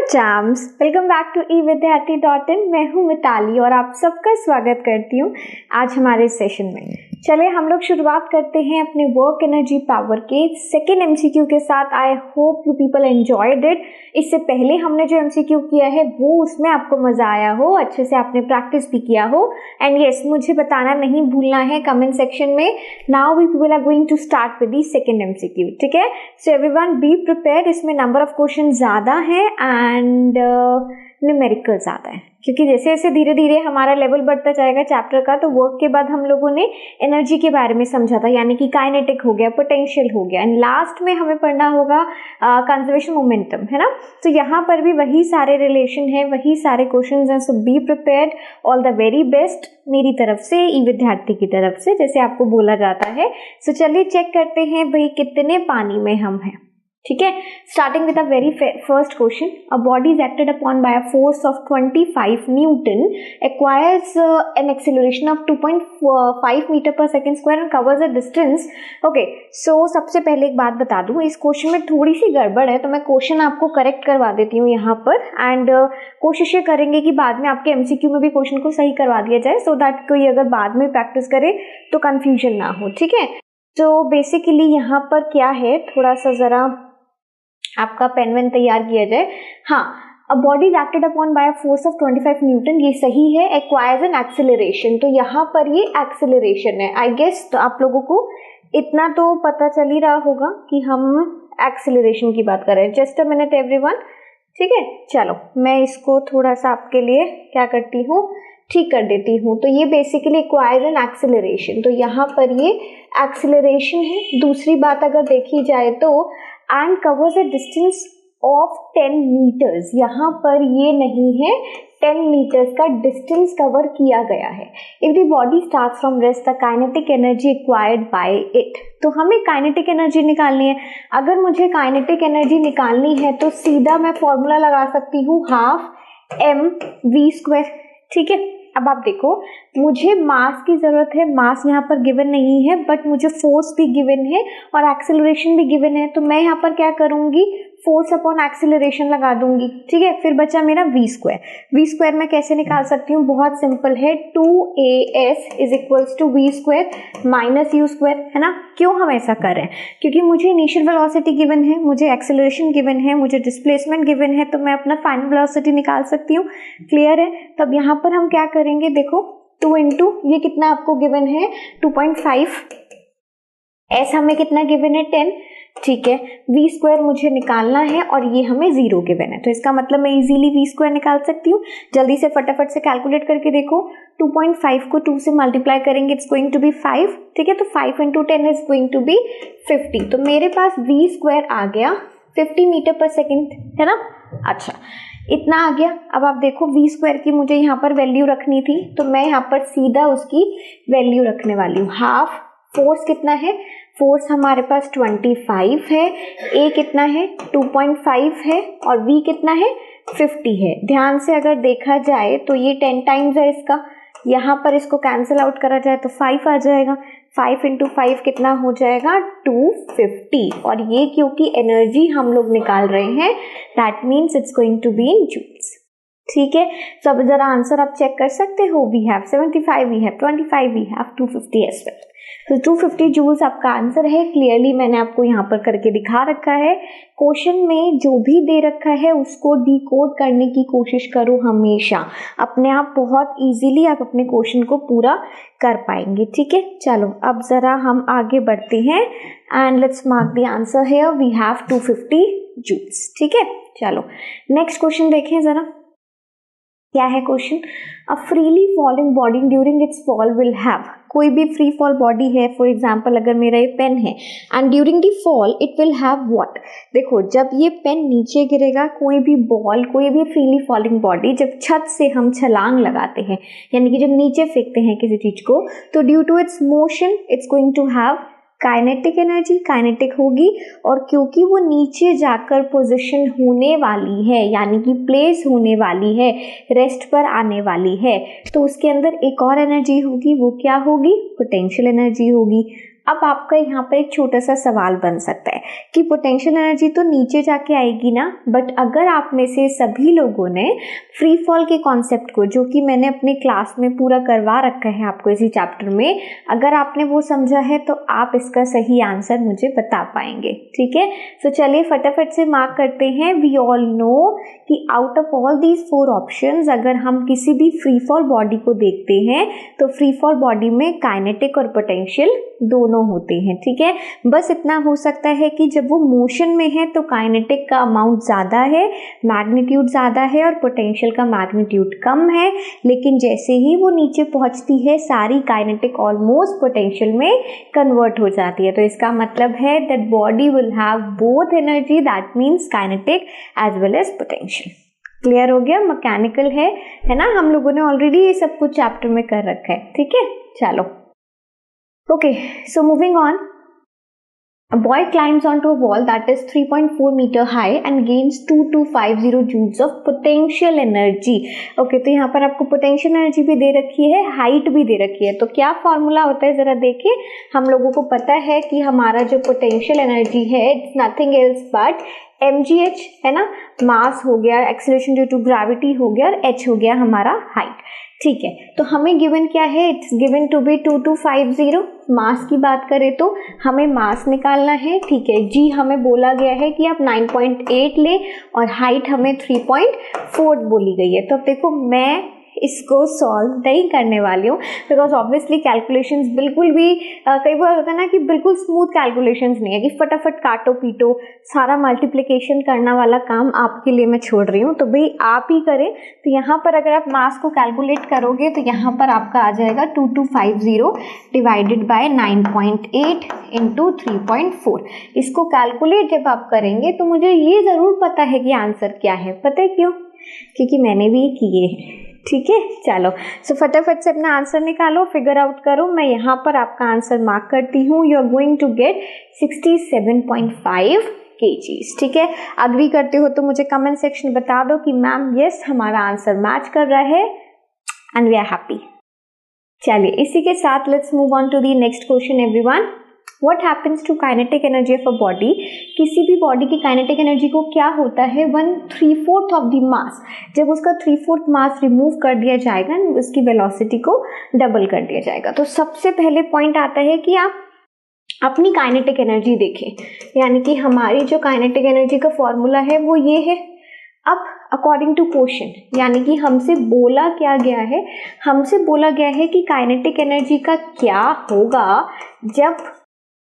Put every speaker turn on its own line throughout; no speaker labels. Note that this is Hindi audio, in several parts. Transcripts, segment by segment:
चाम्स, वेलकम बैक टू evidyarthi.in। मैं हूँ मिताली और आप सबका स्वागत करती हूँ आज हमारे सेशन में। चलिए हम लोग शुरुआत करते हैं अपने वर्क एनर्जी पावर के सेकेंड एमसीक्यू के साथ। आई hope you people enjoyed it. इससे पहले हमने जो एमसीक्यू किया है वो उसमें आपको मजा आया हो, अच्छे से आपने प्रैक्टिस भी किया हो। एंड यस, मुझे बताना नहीं भूलना है कमेंट सेक्शन में। Now we people are going to start with the second MCQ, ठीक है। So everyone be prepared. इसमें नंबर ऑफ क्वेश्चन ज्यादा है एंड न्यूमेरिकल ज़्यादा है, क्योंकि जैसे जैसे धीरे धीरे हमारा लेवल बढ़ता जाएगा चैप्टर का। तो वर्क के बाद हम लोगों ने एनर्जी के बारे में समझा था, यानी कि काइनेटिक हो गया, पोटेंशियल हो गया, एंड लास्ट में हमें पढ़ना होगा कंजर्वेशन मोमेंटम, है ना। तो यहाँ पर भी वही सारे रिलेशन है, वही सारे क्वेश्चन हैं। So be prepared. All the very best मेरी तरफ से, ई विद्यार्थी की तरफ से, जैसे आपको बोला जाता है। सो चलिए चेक करते हैं भाई कितने पानी में हम हैं, ठीक है। Starting with a very first question. A body is acted upon by a force of 25 newton, acquires an acceleration of 2.5 metre per second square and covers a distance. Okay, so सबसे पहले एक बात बता दूं, इस क्वेश्चन में थोड़ी सी गड़बड़ है, तो मैं क्वेश्चन आपको करेक्ट करवा देती हूँ यहाँ पर। एंड कोशिश ये करेंगे कि बाद में आपके एमसीक्यू में भी क्वेश्चन को सही करवा दिया जाए, सो दैट कोई अगर बाद में प्रैक्टिस करे तो कंफ्यूजन ना हो, ठीक है। तो बेसिकली यहाँ पर क्या है, थोड़ा सा जरा आपका पेन वेन तैयार किया जाए। हाँ, अ body is acted upon by a force of 25 Newton, ये सही है। एक्वायर्स एन एक्सेलरेशन, तो यहाँ पर ये एक्सेलरेशन है। आई गेस तो आप लोगों को इतना तो पता चल ही रहा होगा कि हम एक्सेलरेशन की बात कर रहे हैं। जस्ट अ मिनट एवरीवन, ठीक है। चलो मैं इसको थोड़ा सा आपके लिए क्या करती हूँ, ठीक कर देती हूँ। तो ये बेसिकली एक्वायर्स एन एक्सेलरेशन, तो यहाँ पर ये एक्सेलरेशन है। दूसरी बात अगर देखी जाए तो and covers a distance of 10 metres, यहाँ पर ये नहीं है, 10 मीटर्स का डिस्टेंस कवर किया गया है। If the body start from rest the kinetic energy acquired by it, तो हमें काइनेटिक एनर्जी निकालनी है। अगर मुझे काइनेटिक एनर्जी निकालनी है तो सीधा मैं फॉर्मूला लगा सकती हूँ, हाफ एम वी स्क्वायर, ठीक है। अब आप देखो, मुझे मास की जरूरत है, मास यहाँ पर गिवन नहीं है, बट मुझे फोर्स भी गिवन है और एक्सेलरेशन भी गिवन है। तो मैं यहाँ पर क्या करूंगी, फोर्स अपॉन एक्सेलरेशन लगा दूंगी, ठीक है। फिर बचा मेरा वी स्क्वायर। वी स्क्वायर मैं कैसे निकाल सकती हूँ, बहुत सिंपल है, 2as is equals to v square minus u square, है ना। क्यों हम ऐसा कर रहे हैं, क्योंकि मुझे इनिशियल वेलोसिटी गिवन है, मुझे एक्सेलरेशन गिवन है, मुझे डिस्प्लेसमेंट गिवन है, तो मैं अपना फाइनल वेलोसिटी निकाल सकती हूँ। क्लियर है। तब यहाँ पर हम क्या करेंगे, देखो 2 इंटू ये कितना आपको गिवन है 2.5, एस हमें कितना गिवन है 10, ठीक है। वी स्क्वायर मुझे निकालना है और ये हमें 0 गिवन है, तो इसका मतलब मैं इजीली वी स्क्वायर निकाल सकती हूँ। जल्दी से फटाफट से कैलकुलेट करके देखो, 2.5 को 2 से मल्टीप्लाई करेंगे, इट्स गोइंग टू बी 5, ठीक है। तो 5 into 10 is going to be 50। तो मेरे पास वी स्क्वायर आ गया 50 मीटर पर सेकेंड, है ना। अच्छा, इतना आ गया। अब आप देखो वी स्क्वायर की मुझे यहाँ पर वैल्यू रखनी थी, तो मैं यहाँ पर सीधा उसकी वैल्यू रखने वाली हूँ, हाफ। फोर्स कितना है, फोर्स हमारे पास 25 है, ए कितना है 2.5 है, और वी कितना है 50 है। ध्यान से अगर देखा जाए तो ये 10 टाइम्स है इसका, यहाँ पर इसको कैंसिल आउट करा जाए तो 5 आ जाएगा। 5 इंटू 5 कितना हो जाएगा 250, और ये क्योंकि एनर्जी हम लोग निकाल रहे हैं, that means it's going to be in joules, ठीक है। तो अब जरा आंसर आप चेक कर सकते हो, we have 75, we have 25, we have 250 as well. तो 250 जूल्स आपका आंसर है। क्लियरली मैंने आपको यहाँ पर करके दिखा रखा है। क्वेश्चन में जो भी दे रखा है उसको डिकोड करने की कोशिश करो हमेशा, अपने आप बहुत इजीली आप अपने क्वेश्चन को पूरा कर पाएंगे, ठीक है। चलो अब जरा हम आगे बढ़ते हैं and let's mark the answer here, we have 250 joules, ठीक है। चलो नेक्स्ट क्वेश्चन देखें जरा, क्या है question. A freely falling body during its fall will have, कोई भी फ्री फॉल बॉडी है, फॉर एग्जांपल अगर मेरा ये पेन है, and during the fall it will have what. देखो जब ये पेन नीचे गिरेगा, कोई भी बॉल, कोई भी फ्रीली फॉलिंग बॉडी, जब छत से हम छलांग लगाते हैं, यानी कि जब नीचे फेंकते हैं किसी चीज को, तो due to its motion it's going to have kinetic energy, kinetic होगी। और क्योंकि वो नीचे जाकर पोजीशन होने वाली है, यानी कि प्लेस होने वाली है, रेस्ट पर आने वाली है, तो उसके अंदर एक और एनर्जी होगी, वो क्या होगी, पोटेंशियल एनर्जी होगी। अब आपका यहाँ पर एक छोटा सा सवाल बन सकता है कि पोटेंशियल एनर्जी तो नीचे जाके आएगी ना, बट अगर आप में से सभी लोगों ने फ्री फॉल के कॉन्सेप्ट को, जो कि मैंने अपने क्लास में पूरा करवा रखा है आपको इसी चैप्टर में, अगर आपने वो समझा है तो आप इसका सही आंसर मुझे बता पाएंगे। ठीक है, तो चलिए फटाफट से मार्क करते हैं। वी ऑल नो कि out of all these 4 options अगर हम किसी भी फ्री फॉल बॉडी को देखते हैं तो फ्री फॉल बॉडी में काइनेटिक और पोटेंशियल दोनों होते हैं। ठीक है, बस इतना हो सकता है कि जब वो मोशन में है तो काइनेटिक का अमाउंट ज़्यादा है, मैग्नीट्यूड ज़्यादा है, और पोटेंशियल का मैग्नीट्यूड कम है, लेकिन जैसे ही वो नीचे पहुंचती है सारी काइनेटिक ऑलमोस्ट पोटेंशियल में कन्वर्ट हो जाती है। तो इसका मतलब है that body will have both energy, that means kinetic as well as potential. Clear हो गया? मैकेनिकल है ना, हम लोगों ने ऑलरेडी ये सब कुछ चैप्टर में कर रखा है। ठीक है, चलो okay, so moving on. A boy climbs onto a wall that is 3.4 meter high and gains 2250 joules of potential energy. Okay, तो यहाँ पर आपको potential energy भी दे रखी है, height भी दे रखी है। तो क्या फॉर्मूला होता है जरा देखिए। हम लोगों को पता है कि हमारा जो potential energy है it's nothing else but mgh है ना, मास हो गया, एक्सेलरेशन ड्यू टू ग्रेविटी हो गया, और h हो गया हमारा हाइट। ठीक है, तो हमें गिवन क्या है? It's given to be 2250। Mass की बात करें तो हमें मास निकालना है। ठीक है, जी हमें बोला गया है कि आप 9.8 लें और हाइट हमें 3.4 बोली गई है। तो अब देखो मैं इसको सॉल्व नहीं करने वाली हूँ बिकॉज ऑब्वियसली कैलकुलेशंस बिल्कुल भी कई बार होता है ना कि बिल्कुल स्मूथ कैलकुलेशंस नहीं है कि फटाफट काटो पीटो, सारा मल्टीप्लिकेशन करना वाला काम आपके लिए मैं छोड़ रही हूँ, तो भाई आप ही करें। तो यहाँ पर अगर आप मास को कैलकुलेट करोगे तो यहाँ पर आपका आ जाएगा 2250 डिवाइडेड बाय 9.8 इंटू 3.4। इसको कैलकुलेट जब आप करेंगे तो मुझे ये ज़रूर पता है कि आंसर क्या है। पता है क्यों? क्योंकि मैंने भी किए। ठीक है, चलो सो फटाफट से अपना आंसर निकालो, फिगर आउट करो। मैं यहाँ पर आपका आंसर मार्क करती हूँ। You are going to get 67.5 kgs। ठीक है, अग्री करते हो तो मुझे कमेंट सेक्शन बता दो कि मैम यस हमारा आंसर मैच कर रहा है एंड वी आर हैप्पी। चलिए इसी के साथ let's move on to the next question everyone. What happens to kinetic energy of a body? किसी भी बॉडी की काइनेटिक एनर्जी को क्या होता है 1/3 ऑफ द मास, जब उसका 3/4 मास रिमूव कर दिया जाएगा उसकी वेलोसिटी को डबल कर दिया जाएगा। तो सबसे पहले पॉइंट आता है कि आप अपनी काइनेटिक एनर्जी देखें, यानी कि हमारी जो काइनेटिक एनर्जी का फॉर्मूला है वो ये है। अब अकॉर्डिंग टू क्वेश्चन, यानी कि हमसे बोला क्या गया है? हमसे बोला गया है कि काइनेटिक एनर्जी का क्या होगा जब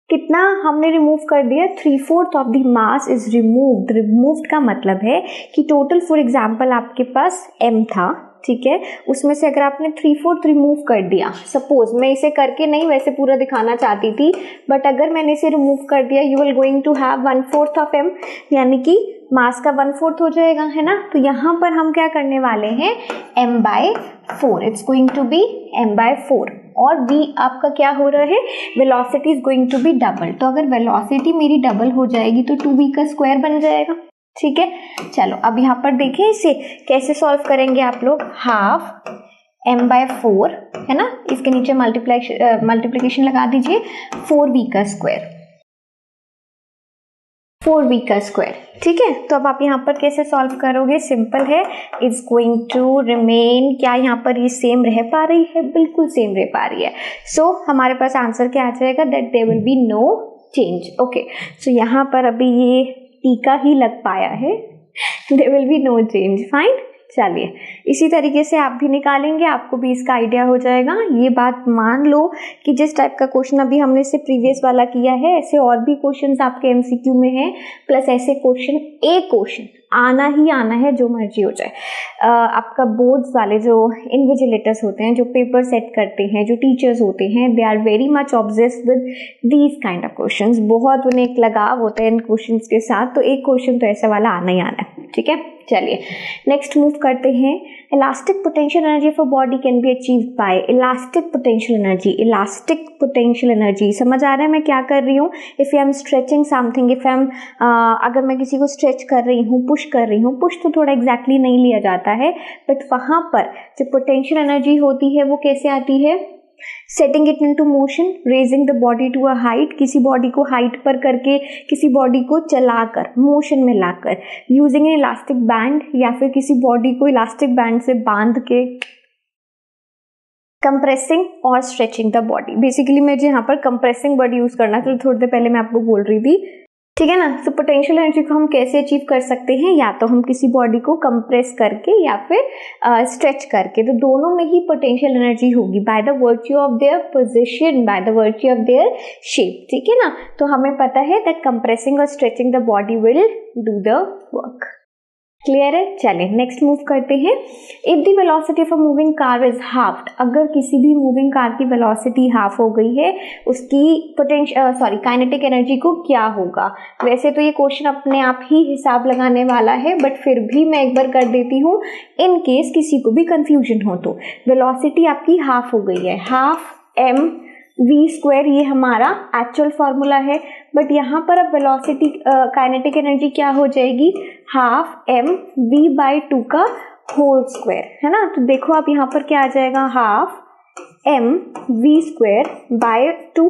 कितना हमने रिमूव कर दिया, 3/4 of the mass is removed. Removed का मतलब है कि टोटल फॉर एग्जांपल आपके पास m था, ठीक है, उसमें से अगर आपने 3/4 रिमूव कर दिया, सपोज मैं इसे करके नहीं वैसे पूरा दिखाना चाहती थी, बट अगर मैंने इसे रिमूव कर दिया you will going to have 1/4 of m, यानी कि मास का 1/4 हो जाएगा, है ना। तो यहाँ पर हम क्या करने वाले हैं, m/4, it's going to B m/4, और v आपका क्या हो रहा है, velocity is going to be double. तो अगर वेलोसिटी मेरी डबल हो जाएगी तो 2v का स्क्वायर बन जाएगा। ठीक है, चलो अब यहाँ पर देखें इसे कैसे सॉल्व करेंगे आप लोग। हाफ m/4 है ना, इसके नीचे मल्टीप्लिकेशन लगा दीजिए, 4v का स्क्वायर, 4v का स्क्वायर। ठीक है, तो अब आप यहाँ पर कैसे सॉल्व करोगे, सिंपल है, इट्स गोइंग टू रिमेन, क्या यहाँ पर ये सेम रह पा रही है, बिल्कुल सेम रह पा रही है। सो हमारे पास आंसर क्या आ जाएगा, that there will be no change. Okay, so यहाँ पर अभी ये टीका ही लग पाया है, there will be no change, fine. चलिए इसी तरीके से आप भी निकालेंगे, आपको भी इसका आइडिया हो जाएगा। ये बात मान लो कि जिस टाइप का क्वेश्चन अभी हमने से प्रीवियस वाला किया है, ऐसे और भी क्वेश्चंस आपके एमसीक्यू में हैं, प्लस ऐसे क्वेश्चन, एक क्वेश्चन आना ही आना है, जो मर्जी हो जाए। आपका बोर्ड्स वाले जो इन्विजिलेटर्स होते हैं, जो पेपर सेट करते हैं, जो टीचर्स होते हैं, they are very much obsessed with these kind of questions. बहुत उन्हें एक लगाव होता है इन क्वेश्चंस के साथ, तो एक क्वेश्चन तो ऐसा वाला आना ही आना है। ठीक है, चलिए नेक्स्ट मूव करते हैं। Elastic potential energy for body can be achieved by elastic potential energy. Elastic potential energy समझ आ रहा है मैं क्या कर रही हूँ, if I M stretching something, if I M अगर मैं किसी को स्ट्रेच कर रही हूँ, पुश कर रही हूँ, पुश तो थोड़ा एग्जैक्टली नहीं लिया जाता है, बट वहाँ पर जो पोटेंशियल एनर्जी होती है वो कैसे आती है, setting it into motion, raising the body to a height, किसी बॉडी को हाइट पर करके किसी बॉडी को चलाकर मोशन में लाकर, यूजिंग एन इलास्टिक बैंड या फिर किसी बॉडी को इलास्टिक बैंड से बांध के, कंप्रेसिंग और स्ट्रेचिंग द बॉडी। बेसिकली मैं यहाँ पर कंप्रेसिंग वर्ड यूज करना तो थोड़ी देर पहले मैं आपको बोल रही थी, ठीक है ना। तो पोटेंशियल एनर्जी को हम कैसे अचीव कर सकते हैं, या तो हम किसी बॉडी को कंप्रेस करके या फिर स्ट्रेच करके, तो दोनों में ही पोटेंशियल एनर्जी होगी by the virtue of their position, by the virtue of their shape, ठीक है ना। तो हमें पता है दैट कंप्रेसिंग और stretching the body will do the work. Clear है। चलें नेक्स्ट मूव करते हैं। If the velocity of a moving car is halved, अगर किसी भी मूविंग कार की वेलोसिटी हाफ हो गई है, उसकी काइनेटिक एनर्जी को क्या होगा। वैसे तो ये क्वेश्चन अपने आप ही हिसाब लगाने वाला है, बट फिर भी मैं एक बार कर देती हूँ इन केस किसी को भी कंफ्यूजन हो। तो वेलोसिटी आपकी हाफ हो गई है, हाफ m v², ये हमारा एक्चुअल फॉर्मूला है, बट यहाँ पर अब वेलोसिटी काइनेटिक एनर्जी क्या हो जाएगी, हाफ m v/2 का होल स्क्वायर, है ना। तो देखो आप यहाँ पर क्या आ जाएगा, हाफ m v²/2,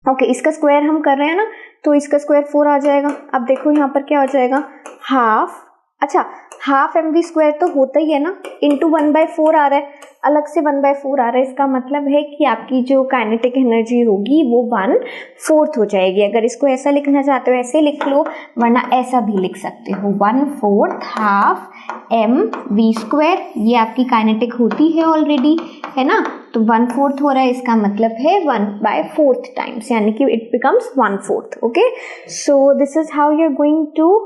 ओके इसका स्क्वायर हम कर रहे हैं ना, तो इसका स्क्वायर 4 आ जाएगा। अब देखो यहाँ पर क्या हो जाएगा, हाफ, अच्छा हाफ mv² तो होता ही है ना, इंटू 1/4 आ रहा है, अलग से 1/4 आ रहा है, इसका मतलब है कि आपकी जो काइनेटिक एनर्जी होगी वो 1/4 हो जाएगी। अगर इसको ऐसा लिखना चाहते हो ऐसे लिख लो, वरना ऐसा भी लिख सकते हो, 1/4 हाफ mv², ये आपकी काइनेटिक होती है ऑलरेडी, है ना। तो 1/4 हो रहा है, इसका मतलब है 1/4 टाइम्स, यानी कि it becomes 1/4। Okay, so this is how you are going to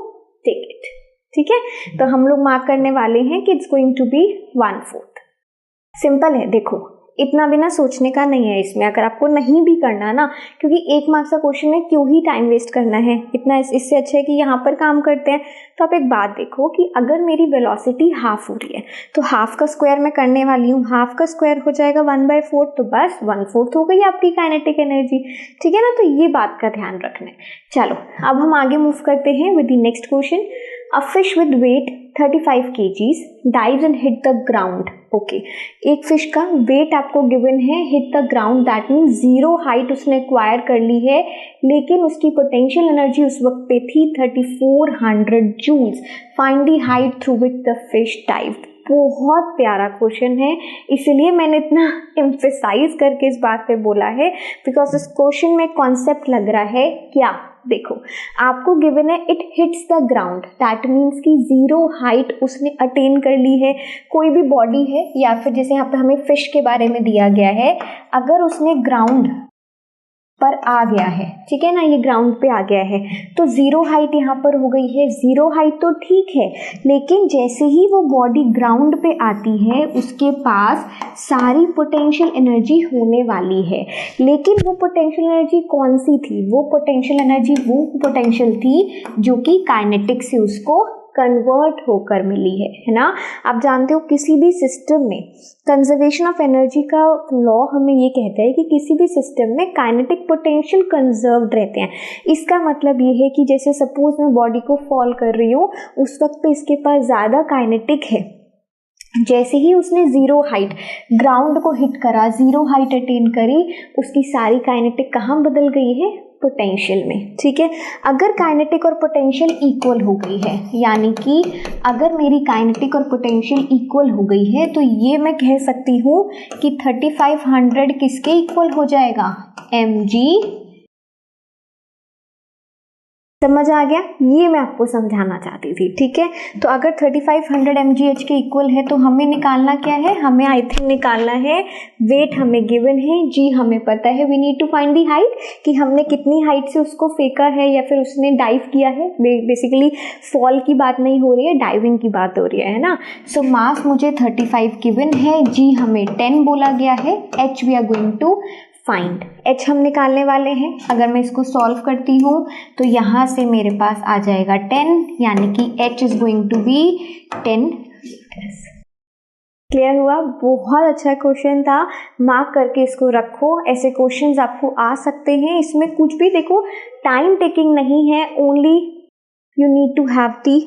take it, ठीक है। तो हम लोग मार्क करने वाले हैं कि it's going to be 1/4। Simple है, देखो इतना भी ना सोचने का नहीं है इसमें, अगर आपको नहीं भी करना ना, क्योंकि 1 मार्क्स का क्वेश्चन है, क्यों ही टाइम वेस्ट करना है इतना, इससे अच्छा है कि यहाँ पर काम करते हैं। तो आप एक बात देखो कि अगर मेरी वेलोसिटी हाफ हो रही है तो हाफ का स्क्वायर मैं करने वाली हूँ, हाफ का स्क्वायर हो जाएगा 1/4, तो बस 1/4 हो गई आपकी काइनेटिक एनर्जी, ठीक है ना। तो ये बात का ध्यान रखना है। चलो अब हम आगे मूव करते हैं with the next question. A fish with weight 35 kgs dives and hit the ground. Okay, एक फिश का वेट आपको गिवन है, hit the ground, that mean 0 height उसने एक्वायर कर ली है, लेकिन उसकी पोटेंशियल एनर्जी उस वक्त पे थी 3400 joules. Find the height through which the fish dived. बहुत प्यारा क्वेश्चन है, इसलिए मैंने इतना एम्फेसाइज करके इस बात पे बोला है, बिकॉज इस क्वेश्चन में कॉन्सेप्ट लग रहा है क्या। देखो आपको गिवन है it hits the ground, that means कि 0 हाइट उसने अटेन कर ली है। कोई भी बॉडी है या फिर जैसे यहाँ पे हमें फिश के बारे में दिया गया है, अगर उसने ग्राउंड पर आ गया है, ठीक है ना, ये ग्राउंड पे आ गया है, तो 0 हाइट यहाँ पर हो गई है। 0 हाइट तो ठीक है, लेकिन जैसे ही वो बॉडी ग्राउंड पे आती है उसके पास सारी पोटेंशियल एनर्जी होने वाली है। लेकिन वो पोटेंशियल एनर्जी कौन सी थी, वो पोटेंशियल थी जो कि काइनेटिक से उसको कन्वर्ट होकर मिली है ना। आप जानते हो किसी भी सिस्टम में कंजर्वेशन ऑफ एनर्जी का लॉ हमें ये कहता है कि किसी भी सिस्टम में काइनेटिक पोटेंशियल कंजर्व्ड रहते हैं। इसका मतलब ये है कि जैसे सपोज मैं बॉडी को फॉल कर रही हूँ, उस वक्त पे इसके पास ज़्यादा काइनेटिक है, जैसे ही उसने 0 हाइट ग्राउंड को हिट करा, 0 हाइट अटेन करी, उसकी सारी काइनेटिक कहाँ बदल गई है, पोटेंशियल में, ठीक है। अगर काइनेटिक और पोटेंशियल इक्वल हो गई है, यानी कि अगर मेरी काइनेटिक और पोटेंशियल इक्वल हो गई है, तो ये मैं कह सकती हूँ कि 3500 किसके इक्वल हो जाएगा, mg। समझ आ गया, ये मैं आपको समझाना चाहती थी, ठीक है। तो अगर 3500 mgh के इक्वल है तो हमें निकालना क्या है, हमें आई थिंक निकालना है वेट, हमें गिवन है, जी हमें पता है, we need to find the height, कि हमने कितनी हाइट से उसको फेंका है या फिर उसने डाइव किया है। बेसिकली फॉल की बात नहीं हो रही है, डाइविंग की बात हो रही है ना। सो मास मुझे 35 गिवन है, जी हमें 10 बोला गया है, h we are going to find. h हम निकालने वाले हैं, अगर मैं इसको सॉल्व करती हूँ तो यहाँ से मेरे पास आ जाएगा 10, यानी कि h is going to be 10 metres. Clear हुआ, बहुत अच्छा क्वेश्चन था, मार्क करके इसको रखो। ऐसे क्वेश्चंस आपको आ सकते हैं, इसमें कुछ भी देखो टाइम टेकिंग नहीं है, only you need to have the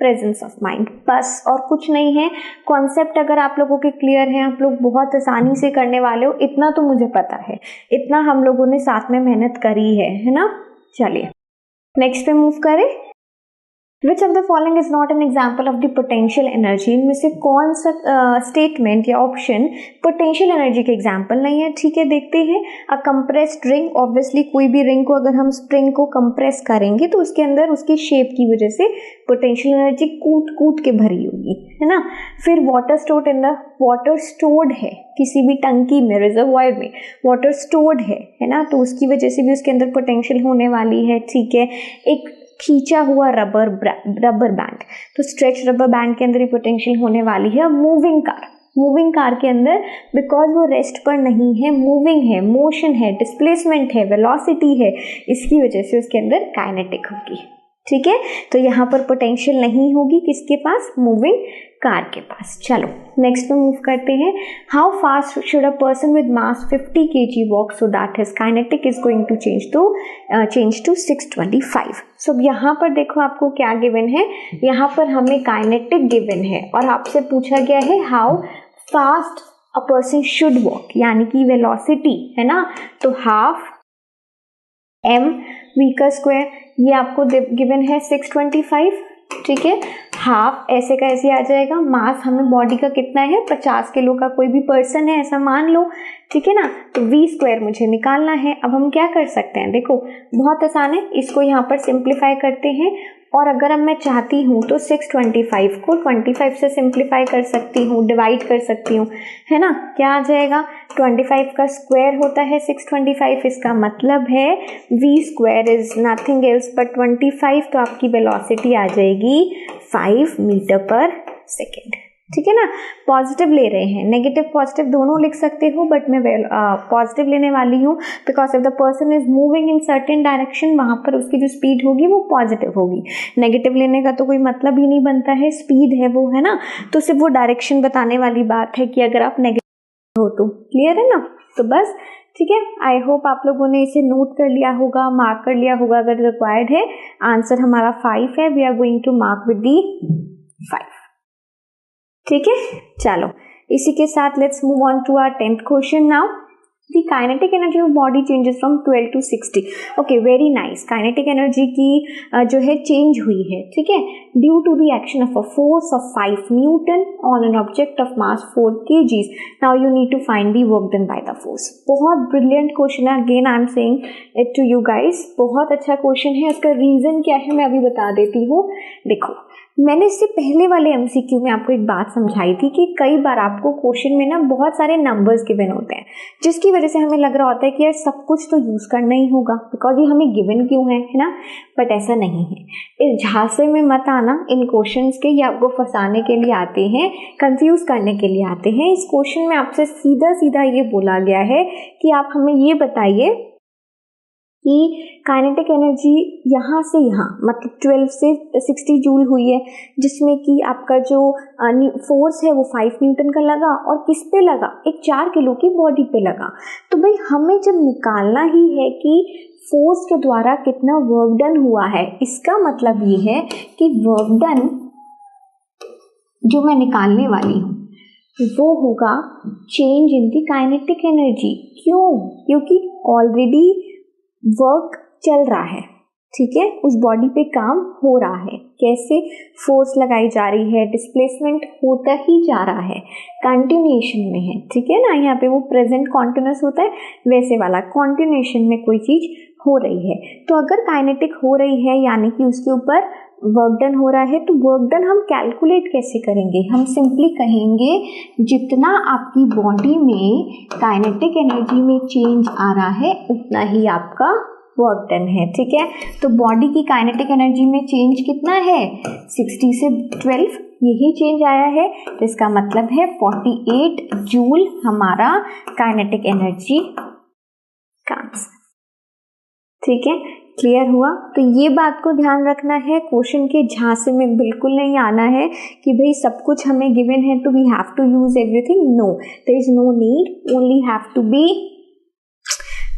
presence of mind, बस और कुछ नहीं है। कॉन्सेप्ट अगर आप लोगों के क्लियर है, आप लोग बहुत आसानी से करने वाले हो, इतना तो मुझे पता है, इतना हम लोगों ने साथ में मेहनत करी है ना। चलिए नेक्स्ट पे मूव करें। Which of the following is not an example of the potential energy? इनमें से कौन सा स्टेटमेंट या ऑप्शन पोटेंशियल एनर्जी के एग्जाम्पल नहीं है? ठीक है, देखते हैं। अ कंप्रेस्ड रिंग, ऑब्वियसली कोई भी रिंग को अगर हम स्प्रिंग को कंप्रेस करेंगे तो उसके अंदर उसकी शेप की वजह से पोटेंशियल एनर्जी कूट कूट के भरी होगी, है ना। फिर water stored in the, water stored है किसी भी टंकी में, रिजर्वायर में वाटर स्टोर्ड है ना, तो उसकी वजह से भी उसके अंदर पोटेंशियल होने वाली है। ठीक है, एक खींचा हुआ रबर बैंड, तो स्ट्रेच रबर बैंड के अंदर ही पोटेंशियल होने वाली है। मूविंग कार के अंदर बिकॉज वो रेस्ट पर नहीं है, मूविंग है, मोशन है, डिस्प्लेसमेंट है, वेलोसिटी है, इसकी वजह से उसके अंदर काइनेटिक होगी। ठीक है, तो यहाँ पर पोटेंशियल नहीं होगी किसके पास, मूविंग कार के पास। चलो नेक्स्ट पे मूव करते हैं। How fast should a person with mass 50 kg walk so that his kinetic is going to change to 625। सो यहाँ पर देखो आपको क्या गिवन है, यहाँ पर हमें काइनेटिक गिवन है और आपसे पूछा गया है how fast a person should walk, यानी कि वेलोसिटी, है ना। तो हाफ m v का स्क्वायर, ये आपको गिवन है 625। ठीक है, हाफ ऐसे का ऐसे आ जाएगा। मास हमें बॉडी का कितना है, 50 किलो का कोई भी पर्सन है ऐसा मान लो। ठीक है ना, तो v स्क्वायर मुझे निकालना है। अब हम क्या कर सकते हैं, देखो बहुत आसान है, इसको यहाँ पर सिंप्लीफाई करते हैं और अगर अब मैं चाहती हूँ तो 625 को 25 से सिंप्लीफाई कर सकती हूँ, डिवाइड कर सकती हूँ, है ना। क्या आ जाएगा, 25 का स्क्वायर होता है 625, इसका मतलब है v square is nothing else but 25, तो आपकी वेलोसिटी आ जाएगी 5 मीटर पर सेकेंड। ठीक है ना, पॉजिटिव ले रहे हैं, नेगेटिव पॉजिटिव दोनों लिख सकते हो, बट मैं पॉजिटिव लेने वाली हूँ because if the person is moving in certain direction, वहां पर उसकी जो स्पीड होगी वो पॉजिटिव होगी। नेगेटिव लेने का तो कोई मतलब ही नहीं बनता है, स्पीड है वो, है ना, तो सिर्फ वो डायरेक्शन बताने वाली बात है कि अगर आप नेगेटिव हो तो। क्लियर है ना, तो बस ठीक है। आई होप आप लोगों ने इसे नोट कर लिया होगा, मार्क कर लिया होगा अगर रिक्वायर्ड है। आंसर हमारा 5 है, we are going to mark with the 5। ठीक है, चलो इसी के साथ let's move on to our 10th question now. The kinetic energy of body changes from 12 to 60। Okay, very nice. Kinetic energy की जो है चेंज हुई है, ठीक है, due to the action of a force of 5 newton on an object of mass 4 kg। Now you need to find the work done by the force. बहुत ब्रिलियंट क्वेश्चन है, again I am saying it to you guys, बहुत अच्छा क्वेश्चन है। उसका रीजन क्या है मैं अभी बता देती हूँ। देखो, मैंने इससे पहले वाले एमसीक्यू में आपको एक बात समझाई थी कि कई बार आपको क्वेश्चन में ना बहुत सारे नंबर्स गिवन होते हैं, जिसकी वजह से हमें लग रहा होता है कि यार सब कुछ तो यूज करना ही होगा बिकॉज ये हमें गिवन क्यों है ना, बट ऐसा नहीं है। इस झांसे में मत आना इन क्वेश्चंस के, ये आपको फंसाने के लिए आते हैं, कंफ्यूज करने के लिए आते हैं। इस क्वेश्चन में आपसे सीधा सीधा ये बोला गया है कि आप हमें ये बताइए कि काइनेटिक एनर्जी यहाँ से यहाँ मतलब 12 से 60 जूल हुई है, जिसमें कि आपका जो फोर्स है वो 5 न्यूटन का लगा और किस पे लगा, एक 4 किलो की बॉडी पे लगा। तो भाई हमें जब निकालना ही है कि फोर्स के द्वारा कितना वर्क डन हुआ है, इसका मतलब ये है कि वर्क डन जो मैं निकालने वाली हूँ वो होगा change in the kinetic energy. क्यों? क्योंकि ऑलरेडी वर्क चल रहा है, ठीक है, उस बॉडी पे काम हो रहा है। कैसे? फोर्स लगाई जा रही है, डिस्प्लेसमेंट होता ही जा रहा है, कंटिन्यूएशन में है, ठीक है ना। यहाँ पे वो प्रेजेंट कॉन्टिन्यूस होता है, वैसे वाला कॉन्टिन्यूएशन में कोई चीज हो रही है। तो अगर काइनेटिक हो रही है यानी कि उसके ऊपर वर्क डन हो रहा है, तो वर्क डन हम कैलकुलेट कैसे करेंगे? हम सिंपली कहेंगे जितना आपकी बॉडी में काइनेटिक एनर्जी में चेंज आ रहा है उतना ही आपका वर्क डन है, ठीक है। तो बॉडी की काइनेटिक एनर्जी में चेंज कितना है? 60 से 12 यही चेंज आया है, तो इसका मतलब है 48 जूल हमारा काइनेटिक एनर्जी का आंसर, ठीक है। क्लियर हुआ? तो ये बात को ध्यान रखना है, क्वेश्चन के झांसे में बिल्कुल नहीं आना है कि भाई सब कुछ हमें गिवन है तो we have to use everything. No, there is no need, only have to be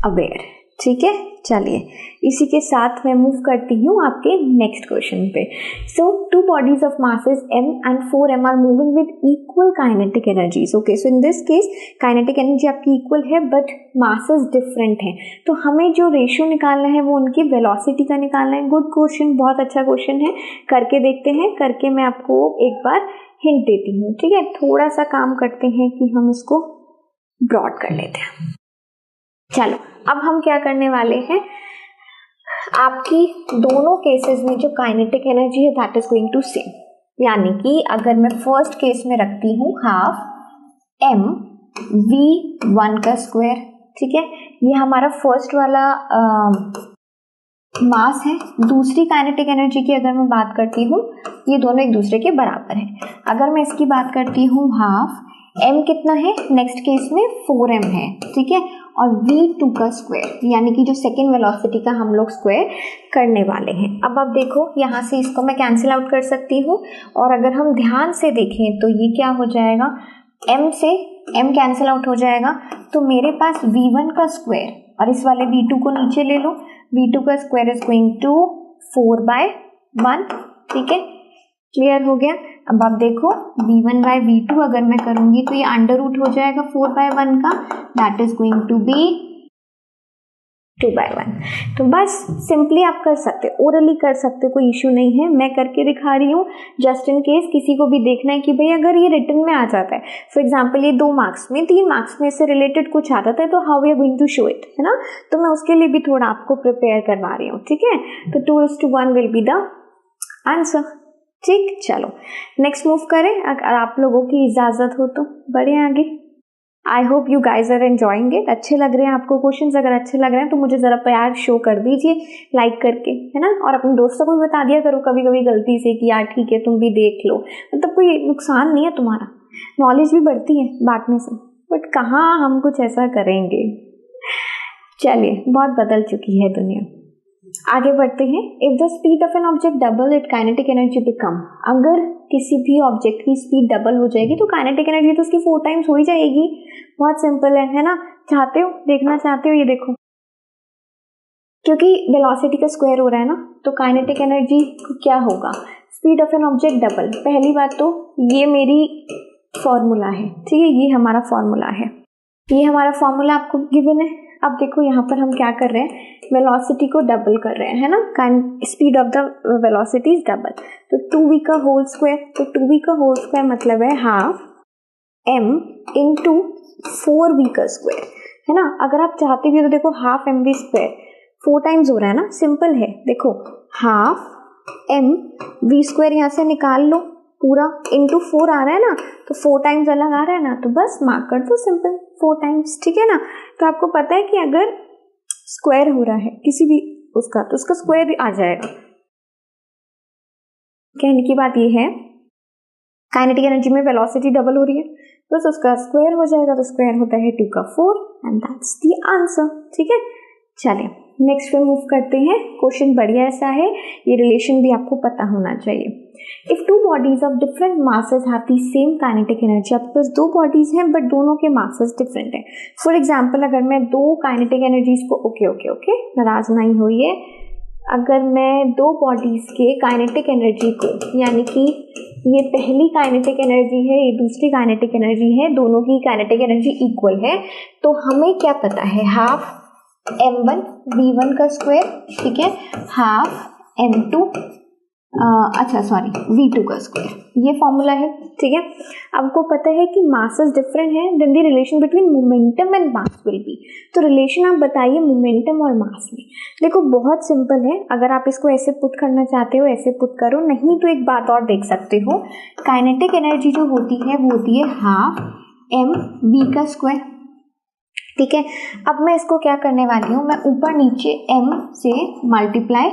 aware, ठीक है, चलिए इसी के साथ मैं मूव करती हूँ आपके नेक्स्ट क्वेश्चन पे। So two bodies of masses m and 4m are moving with equal kinetic energies. Okay, so in this case kinetic energy आपकी इक्वल है बट मासेस डिफरेंट हैं, तो हमें जो रेशियो निकालना है वो उनकी वेलोसिटी का निकालना है। गुड क्वेश्चन, बहुत अच्छा क्वेश्चन है, करके देखते हैं। करके मैं आपको एक बार हिंट देती हूँ, ठीक है। थोड़ा सा काम करते हैं कि हम इसको ब्रॉड कर लेते हैं। चलो अब हम क्या करने वाले हैं, आपकी दोनों केसेस में जो काइनेटिक एनर्जी है that is going to same, यानी कि अगर मैं फर्स्ट केस में रखती हूँ हाफ m v1 का स्क्वायर, ठीक है, ये हमारा फर्स्ट वाला मास है। दूसरी काइनेटिक एनर्जी की अगर मैं बात करती हूँ, ये दोनों एक दूसरे के बराबर हैं। अगर मैं इसकी बात करती हूँ हाफ m कितना है, नेक्स्ट केस में 4m है, ठीक है, और v2 का स्क्वायर, यानी कि जो सेकेंड वेलोसिटी का हम लोग स्क्वायर करने वाले हैं। अब आप देखो यहाँ से इसको मैं कैंसिल आउट कर सकती हूँ, और अगर हम ध्यान से देखें तो ये क्या हो जाएगा, m से m कैंसिल आउट हो जाएगा, तो मेरे पास v1 का स्क्वायर और इस वाले v2 को नीचे ले लो, v2 का स्क्वायर इज गोइंग टू 4/1, ठीक है, क्लियर हो गया। अब आप देखो v1/v2 अगर मैं करूंगी तो ये अंडर रूट हो जाएगा 4/1 का, that is going to be 2/1। तो बस सिंपली आप कर सकते, ओरली कर सकते, कोई इश्यू नहीं है। मैं करके दिखा रही हूँ जस्ट इन केस किसी को भी देखना है कि भाई अगर ये रिटन में आ जाता है, फॉर एग्जाम्पल ये 2 मार्क्स में 3 मार्क्स में से रिलेटेड कुछ आ जाता है, तो how we are going to show it, है ना। तो मैं उसके लिए भी थोड़ा आपको प्रिपेयर करवा रही हूँ, ठीक है। तो 2:1 विल बी द आंसर, ठीक। चलो नेक्स्ट मूव करें, अगर आप लोगों की इजाजत हो तो बढ़े आगे। I hope you guys are enjoying it. अच्छे लग रहे हैं आपको क्वेश्चंस, अगर अच्छे लग रहे हैं तो मुझे जरा प्यार शो कर दीजिए लाइक करके, है ना। और अपने दोस्तों को भी बता दिया करो कभी कभी गलती से कि यार ठीक है तुम भी देख लो, मतलब कोई नुकसान नहीं है, तुम्हारा नॉलेज भी बढ़ती है बांटने से, बट कहाँ हम कुछ ऐसा करेंगे। चलिए बहुत बदल चुकी है दुनिया, आगे बढ़ते हैं। If the speed of an object double it kinetic energy become, अगर किसी भी ऑब्जेक्ट की स्पीड डबल हो जाएगी तो काइनेटिक एनर्जी तो उसकी 4 टाइम्स हो ही जाएगी। बहुत सिंपल है ना। चाहते हो, देखना चाहते हो, ये देखो, क्योंकि वेलोसिटी का स्क्वायर हो रहा है ना, तो काइनेटिक एनर्जी क्या होगा, speed of an object double. पहली बात तो ये मेरी फॉर्मूला है, ठीक है, ये हमारा फॉर्मूला है, ये हमारा फॉर्मूला आपको गिवन है। अब देखो यहाँ पर हम क्या कर रहे हैं, वेलोसिटी को डबल कर रहे हैं, है ना, speed of the velocity is double, तो 2v का होल स्क्वायर, तो 2v का होल स्क्वायर मतलब है हाफ m इंटू 4v का स्क्वायर, है ना। अगर आप चाहते भी तो देखो हाफ mv स्क्वायर 4 टाइम्स हो रहा है ना, सिंपल है, देखो हाफ mv स्क्वायर यहाँ से निकाल लो, पूरा इंटू 4 आ रहा है ना, तो 4 टाइम्स अलग आ रहा है ना, तो बस मार्क कर दो सिंपल 4 टाइम्स, ठीक है ना। तो आपको पता है कि अगर स्क्वायर हो रहा है किसी भी उसका, तो उसका स्क्वायर भी आ जाएगा। कहने की बात ये है, काइनेटिक एनर्जी में वेलोसिटी डबल हो रही है, बस उसका स्क्वायर हो जाएगा, तो स्क्वायर होता है 2 का 4 एंड दैट्स द आंसर, ठीक है। चलिए नेक्स्ट पे मूव करते हैं। क्वेश्चन बढ़िया ऐसा है, ये रिलेशन भी आपको पता होना चाहिए। If 2 bodies of different masses have the same kinetic energy, आपके पास 2 बॉडीज हैं बट दोनों के मासेस डिफरेंट हैं। फॉर एग्जांपल अगर मैं 2 काइनेटिक एनर्जीज को, ओके नाराज नहीं होइए, अगर मैं 2 बॉडीज के काइनेटिक एनर्जी को, यानी कि ये पहली काइनेटिक एनर्जी है, ये दूसरी काइनेटिक एनर्जी है, दोनों की काइनेटिक एनर्जी इक्वल है, तो हमें क्या पता है, हाफ m1 v1 का स्क्वायर, ठीक है, हाफ m2 v2 का स्क्वायर, ये फॉर्मूला है, ठीक है। आपको पता है कि मासेस डिफरेंट है, then the relation between momentum and mass will be, तो रिलेशन आप बताइए मोमेंटम और मास में। देखो बहुत सिंपल है, अगर आप इसको ऐसे पुट करना चाहते हो ऐसे पुट करो, नहीं तो एक बात और देख सकते हो, काइनेटिक एनर्जी जो होती है वो होती है हाफ m v का स्क्वायर, ठीक है। अब मैं इसको क्या करने वाली हूँ, मैं ऊपर नीचे m से मल्टीप्लाई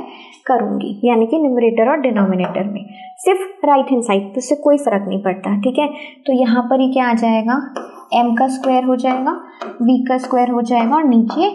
करूंगी, यानी कि न्यूमरेटर और डिनोमिनेटर में, सिर्फ राइट हैंड साइड, तो इससे कोई फर्क नहीं पड़ता, ठीक है। तो यहाँ पर ही क्या आ जाएगा, m का स्क्वायर हो जाएगा, v का स्क्वायर हो जाएगा और नीचे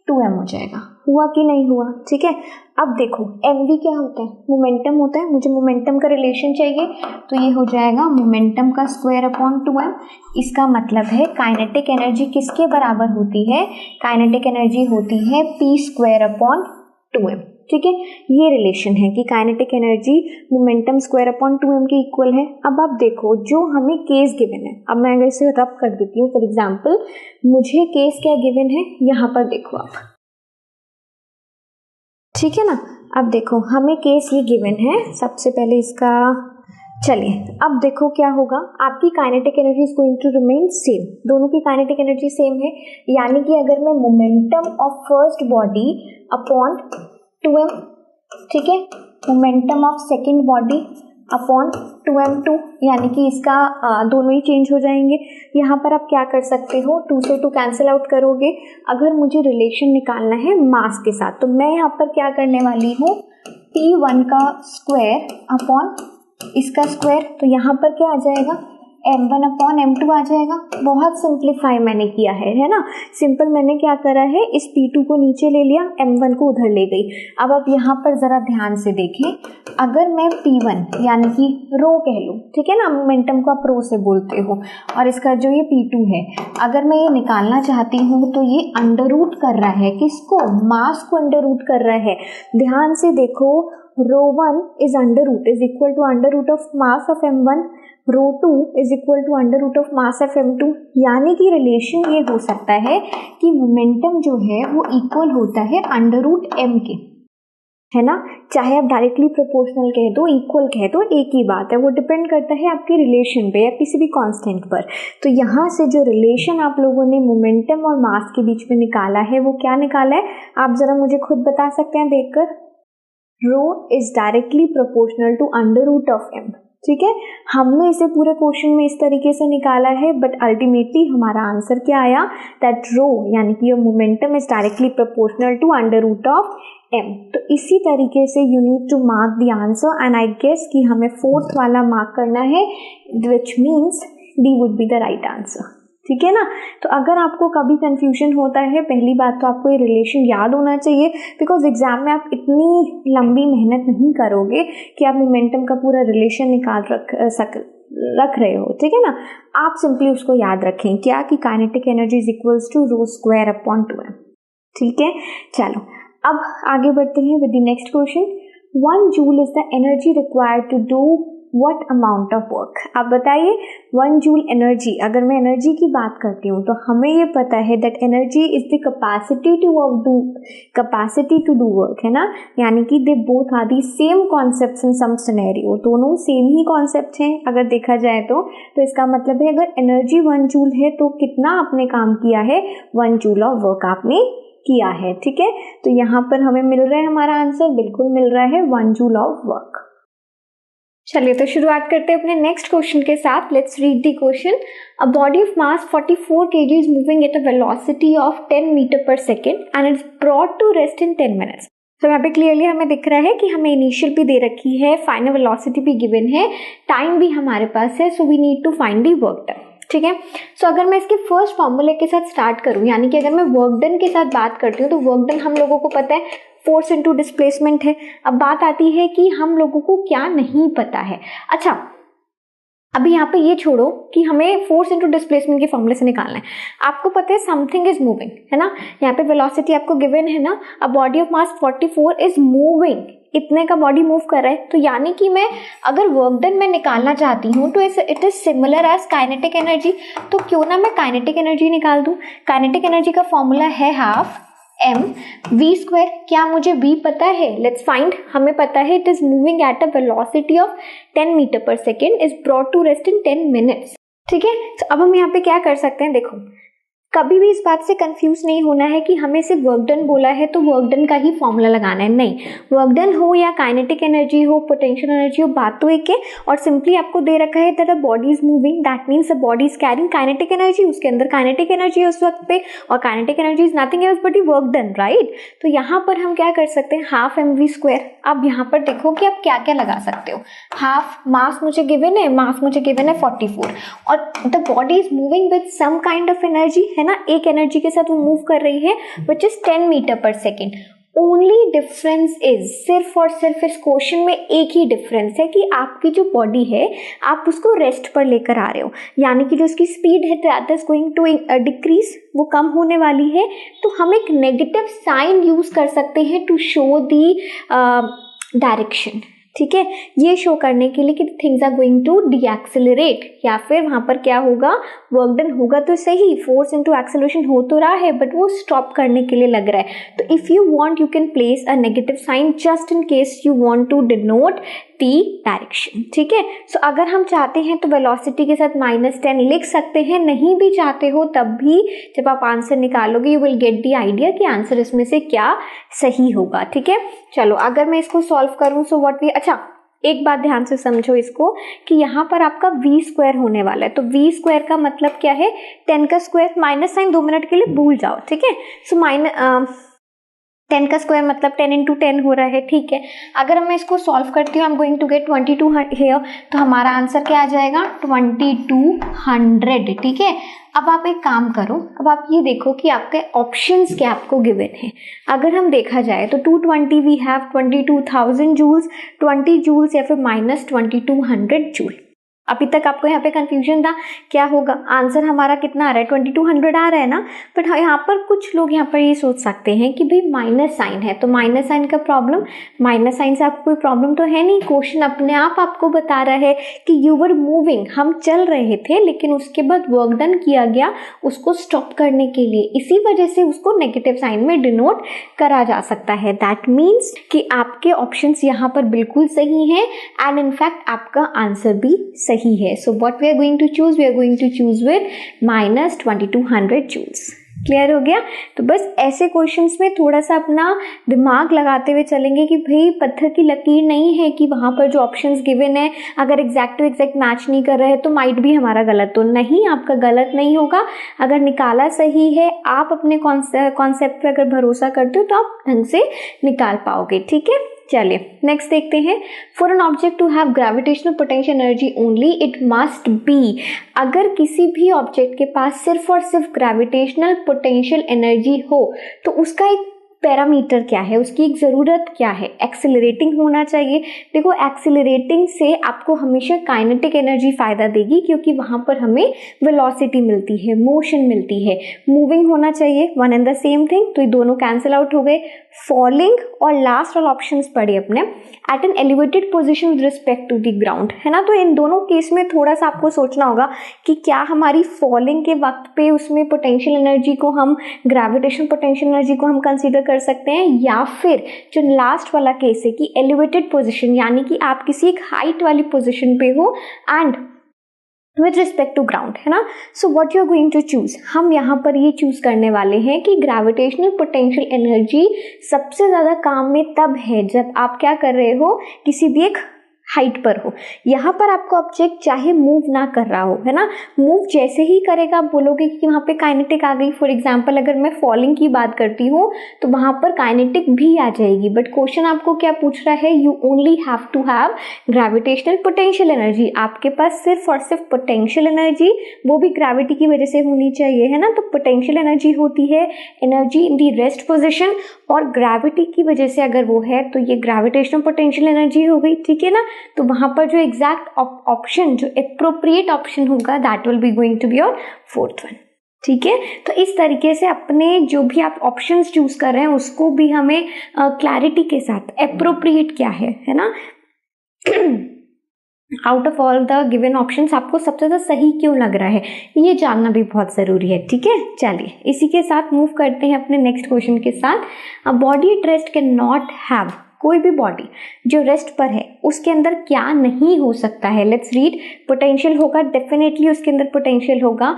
2m हो जाएगा, हुआ कि नहीं हुआ, ठीक है। अब देखो mv क्या होता है, मोमेंटम होता है, मुझे मोमेंटम का रिलेशन चाहिए, तो ये हो जाएगा मोमेंटम का स्क्वायर अपॉन 2m। इसका मतलब है काइनेटिक एनर्जी किसके बराबर होती है, काइनेटिक एनर्जी होती है p स्क्वायर अपॉन 2m, ठीक है। ये रिलेशन है कि kinetic energy momentum square upon 2m के इक्वल है। अब आप देखो जो हमें केस गिवन है, अब मैं अगर इसे रब कर देती हूँ, फॉर एग्जाम्पल मुझे केस क्या गिवन है, यहाँ पर देखो आप, ठीक है ना। अब देखो हमें केस ये गिवन है, सबसे पहले इसका चलिए अब देखो क्या होगा, आपकी kinetic energy is going to remain same, दोनों की काइनेटिक एनर्जी सेम है, यानी कि अगर मैं momentum of first body upon 2m, ठीक है, momentum of second body upon 2m2, यानी कि इसका दोनों ही चेंज हो जाएंगे। यहाँ पर आप क्या कर सकते हो, 2 से 2 कैंसिल आउट करोगे। अगर मुझे रिलेशन निकालना है मास के साथ, तो मैं यहाँ पर क्या करने वाली हूँ, p1 का स्क्वायर अपॉन इसका स्क्वायर, तो यहाँ पर क्या आ जाएगा, m1 अपॉन m2 आ जाएगा। बहुत सिंप्लीफाई मैंने किया है ना, सिंपल मैंने क्या करा है, इस p2 को नीचे ले लिया, m1 को उधर ले गई। अब आप यहाँ पर जरा ध्यान से देखें, अगर मैं p1 यानी कि रो कह लूँ, ठीक है ना, मोमेंटम को आप रो से बोलते हो, और इसका जो ये p2 है, अगर मैं ये निकालना चाहती हूँ तो ये अंडर रूट कर रहा है, किसको, मास को अंडर रूट कर रहा है। ध्यान से देखो, ρ1 is under root is equal to under root of mass of m1, ρ2 is equal to under root of mass of m2, यानी कि रिलेशन ये हो सकता है कि मोमेंटम जो है वो इक्वल होता है अंडर रूट m के, है ना। चाहे आप डायरेक्टली प्रोपोर्शनल कह दो, इक्वल कह दो, एक ही बात है, वो डिपेंड करता है आपके रिलेशन पे या किसी भी कांस्टेंट पर। तो यहाँ से जो रिलेशन आप लोगों ने मोमेंटम और मास के बीच में निकाला है, वो क्या निकाला है, आप जरा मुझे खुद बता सकते हैं देखकर, rho is directly proportional to under root of m, ठीक है। हमने इसे पूरे क्वेश्चन में इस तरीके से निकाला है, बट अल्टीमेटली हमारा आंसर क्या आया, दैट रो यानी कि your momentum is directly proportional to under root of m। तो इसी तरीके से you need to mark the answer, and I guess कि हमें फोर्थ वाला मार्क करना है, which means D would be the right answer, ठीक है ना। तो अगर आपको कभी कंफ्यूजन होता है, पहली बात तो आपको ये रिलेशन याद होना चाहिए, बिकॉज एग्जाम में आप इतनी लंबी मेहनत नहीं करोगे कि आप मोमेंटम का पूरा रिलेशन निकाल रख रहे हो, ठीक है ना। आप सिंपली उसको याद रखें क्या, कि kinetic energy is equals to rho square upon 2m, ठीक है। चलो अब आगे बढ़ते हैं with the next question. 1 joule is the energy required to do what amount of work। आप बताइए 1 जूल एनर्जी, अगर मैं एनर्जी की बात करती हूँ तो हमें ये पता है that energy is the capacity to do work, है ना, यानी कि they both are the same concepts in some scenario, दोनों सेम ही कॉन्सेप्ट हैं अगर देखा जाए तो इसका मतलब है अगर एनर्जी 1 जूल है तो कितना आपने काम किया है, 1 जूल ऑफ वर्क आपने किया है, ठीक है। तो यहाँ पर हमें मिल रहा है हमारा आंसर, बिल्कुल मिल रहा है 1 जूल ऑफ वर्क। चलिए तो शुरुआत करते हैं अपने नेक्स्ट क्वेश्चन के साथ। Let's read the question. A body of mass 44 kg is moving at a velocity of 10 metre per second and is brought to rest in 10 minutes. तो यहाँ पे क्लियरली हमें दिख रहा है कि हमें इनिशियल भी दे रखी है, फाइनल वेलोसिटी भी गिवन है, टाइम भी हमारे पास है, so we need to find the work done, ठीक है। सो अगर मैं इसके फर्स्ट फॉर्मूले के साथ स्टार्ट करूं, यानी कि अगर मैं वर्क डन के साथ बात करती हूँ तो वर्क डन हम लोगों को पता है फोर्स इनटू डिस्प्लेसमेंट है। अब बात आती है कि हम लोगों को क्या नहीं पता है। अच्छा अभी यहाँ पे ये छोड़ो कि हमें फोर्स इनटू डिस्प्लेसमेंट के फॉर्मूले से निकालना है। आपको पता है समथिंग इज मूविंग, है ना, यहाँ पे वेलोसिटी आपको गिवन है ना, अ body of mass 44 is moving, इतने का बॉडी मूव कर रहा है, तो यानी कि मैं अगर वर्क डन में निकालना चाहती हूँ तो it is similar as kinetic energy, तो क्यों ना मैं काइनेटिक एनर्जी निकाल दूँ। काइनेटिक एनर्जी का फॉर्मूला है हाफ m v स्क्वायर। क्या मुझे v पता है, लेट्स फाइंड। हमें पता है it is moving at a velocity of 10 metre per second, is brought to rest in 10 minutes, ठीक है। तो अब हम यहाँ पे क्या कर सकते हैं, देखो कभी भी इस बात से कंफ्यूज नहीं होना है कि हमें सिर्फ वर्क डन बोला है तो वर्क डन का ही फॉर्मूला लगाना है, नहीं। वर्क डन हो या काइनेटिक एनर्जी हो, पोटेंशियल एनर्जी हो, बात तो एक है, और सिंपली आपको दे रखा है that the body is moving, that means the body is carrying kinetic energy, उसके अंदर काइनेटिक एनर्जी है उस वक्त पे, और kinetic energy is nothing else but work done, right. तो यहाँ पर हम क्या कर सकते हैं, हाफ mv स्क्वायर। अब यहाँ पर देखो कि आप क्या क्या लगा सकते हो। हाफ मास मुझे गिवन है, मास मुझे गिवन है 44, और the body is moving with some kind of energy, है ना, एक एनर्जी के साथ वो मूव कर रही है which is 10 metre per second, only difference is, सिर्फ और सिर्फ इस क्वेश्चन में एक ही डिफरेंस है कि आपकी जो बॉडी है आप उसको रेस्ट पर लेकर आ रहे हो, यानी कि जो उसकी स्पीड है that is going to decrease, वो कम होने वाली है। तो हम एक नेगेटिव साइन यूज कर सकते हैं टू शो दी डायरेक्शन, ठीक है, ये शो करने के लिए कि things are going to decelerate, या फिर वहां पर क्या होगा, वर्क डन होगा तो सही, फोर्स इनटू एक्सेलरेशन हो तो रहा है बट वो स्टॉप करने के लिए लग रहा है। तो if you want you can place a negative sign just in case you want to denote the direction, ठीक है। सो अगर हम चाहते हैं तो वेलोसिटी के साथ -10 लिख सकते हैं, नहीं भी चाहते हो तब भी जब आप आंसर निकालोगे you will get the idea कि आंसर इसमें से क्या सही होगा, ठीक है। चलो अगर मैं इसको सॉल्व करूं सो व्हाट वी, अच्छा एक बात ध्यान से समझो इसको कि यहाँ पर आपका v स्क्वायर होने वाला है, तो v स्क्वायर का मतलब क्या है, 10 का स्क्वायर, माइनस साइन 2 मिनट के लिए भूल जाओ, ठीक है। सो 10 का स्क्वायर मतलब 10 इंटू 10 हो रहा है, ठीक है। अगर मैं इसको सॉल्व करती हूँ I am going to get 22 here, तो हमारा आंसर क्या आ जाएगा 2200, ठीक है। अब आप एक काम करो, अब आप ये देखो कि आपके ऑप्शंस क्या आपको गिवन है। अगर हम देखा जाए तो 220 वी हैव 22,000 जूल्स, 20 जूल्स या फिर -2200 जूल। अभी तक आपको यहाँ पे कंफ्यूजन था, क्या होगा, आंसर हमारा कितना आ रहा है 2200 आ रहा है ना, बट यहाँ पर कुछ लोग यहाँ पर ये सोच सकते हैं कि भाई माइनस साइन है, तो माइनस साइन का प्रॉब्लम, माइनस साइन से आपको कोई प्रॉब्लम तो है नहीं, क्वेश्चन अपने आप आपको बता रहा है कि यू वर मूविंग, हम चल रहे थे लेकिन उसके बाद वर्क डन किया गया उसको स्टॉप करने के लिए, इसी वजह से उसको नेगेटिव साइन में डिनोट करा जा सकता है। दैट मीन्स कि आपके ऑप्शंस यहाँ पर बिल्कुल सही हैं एंड इनफैक्ट आपका आंसर भी सही है। So what we are going to choose? We are going to choose with -2200 joules। Clear हो गया। तो बस ऐसे क्वेश्चंस में थोड़ा सा अपना दिमाग लगाते हुए चलेंगे कि भाई पत्थर की लकीर नहीं है कि वहां पर जो ऑप्शंस गिवन है अगर एग्जैक्ट टू एग्जैक्ट मैच नहीं कर रहे हैं तो माइट भी हमारा गलत, तो नहीं, आपका गलत नहीं होगा। अगर निकाला सही है, आप अपने कॉन्सेप्ट पे अगर भरोसा करते हो तो आप ढंग से निकाल पाओगे, ठीक है। चलिए नेक्स्ट देखते हैं। For an object to have gravitational potential energy only it must be, अगर किसी भी ऑब्जेक्ट के पास सिर्फ और सिर्फ ग्रेविटेशनल पोटेंशियल एनर्जी हो तो उसका एक पैरामीटर क्या है, उसकी एक ज़रूरत क्या है, एक्सेलरेटिंग होना चाहिए। देखो एक्सेलरेटिंग से आपको हमेशा काइनेटिक एनर्जी फ़ायदा देगी क्योंकि वहाँ पर हमें वेलोसिटी मिलती है, मोशन मिलती है। मूविंग होना चाहिए, one and the same thing, तो ये दोनों कैंसिल आउट हो गए। फॉलिंग और लास्ट वाला ऑप्शंस पढ़े अपने, at an elevated position with respect to the ground, है ना। तो इन दोनों केस में थोड़ा सा आपको सोचना होगा कि क्या हमारी फॉलिंग के वक्त पे उसमें पोटेंशियल एनर्जी को हम, ग्रेविटेशन पोटेंशियल एनर्जी को हम कंसीडर कर सकते हैं, या फिर जो लास्ट वाला केस है कि एलिवेटेड पोजीशन, यानी कि आप किसी एक हाइट वाली पोजीशन पे हो and with respect to ground, है ना। So what you are going to choose, हम यहाँ पर ये चूज करने वाले हैं कि ग्रेविटेशनल पोटेंशियल एनर्जी सबसे ज्यादा काम में तब है जब आप क्या कर रहे हो, किसी भी एक हाइट पर हो। यहाँ पर आपका ऑब्जेक्ट चाहे मूव ना कर रहा हो, है ना, मूव जैसे ही करेगा आप बोलोगे कि वहाँ पे काइनेटिक आ गई। फॉर एग्जांपल अगर मैं फॉलिंग की बात करती हूँ तो वहाँ पर काइनेटिक भी आ जाएगी, बट क्वेश्चन आपको क्या पूछ रहा है, you only have to have gravitational potential energy, आपके पास सिर्फ और सिर्फ पोटेंशियल एनर्जी, वो भी ग्रेविटी की वजह से होनी चाहिए, है ना। तो पोटेंशियल एनर्जी होती है energy in the rest position, और ग्रेविटी की वजह से अगर वो है तो ये ग्रेविटेशनल पोटेंशियल एनर्जी हो गई, ठीक है ना। तो वहां पर जो एग्जैक्ट ऑप्शन, जो एप्रोप्रिएट ऑप्शन होगा that will be going to be your fourth one, ठीक है। तो इस तरीके से अपने जो भी आप ऑप्शंस चूज कर रहे हैं उसको भी हमें क्लैरिटी के साथ एप्रोप्रिएट क्या है ना, out of all the given options आपको सबसे ज्यादा सही क्यों लग रहा है ये जानना भी बहुत जरूरी है, ठीक है। चलिए इसी के साथ मूव करते हैं अपने नेक्स्ट क्वेश्चन के साथ। A body at rest can not have, कोई भी बॉडी जो रेस्ट पर है उसके अंदर क्या नहीं हो सकता है। Let's read. पोटेंशियल होगा, डेफिनेटली उसके अंदर पोटेंशियल होगा।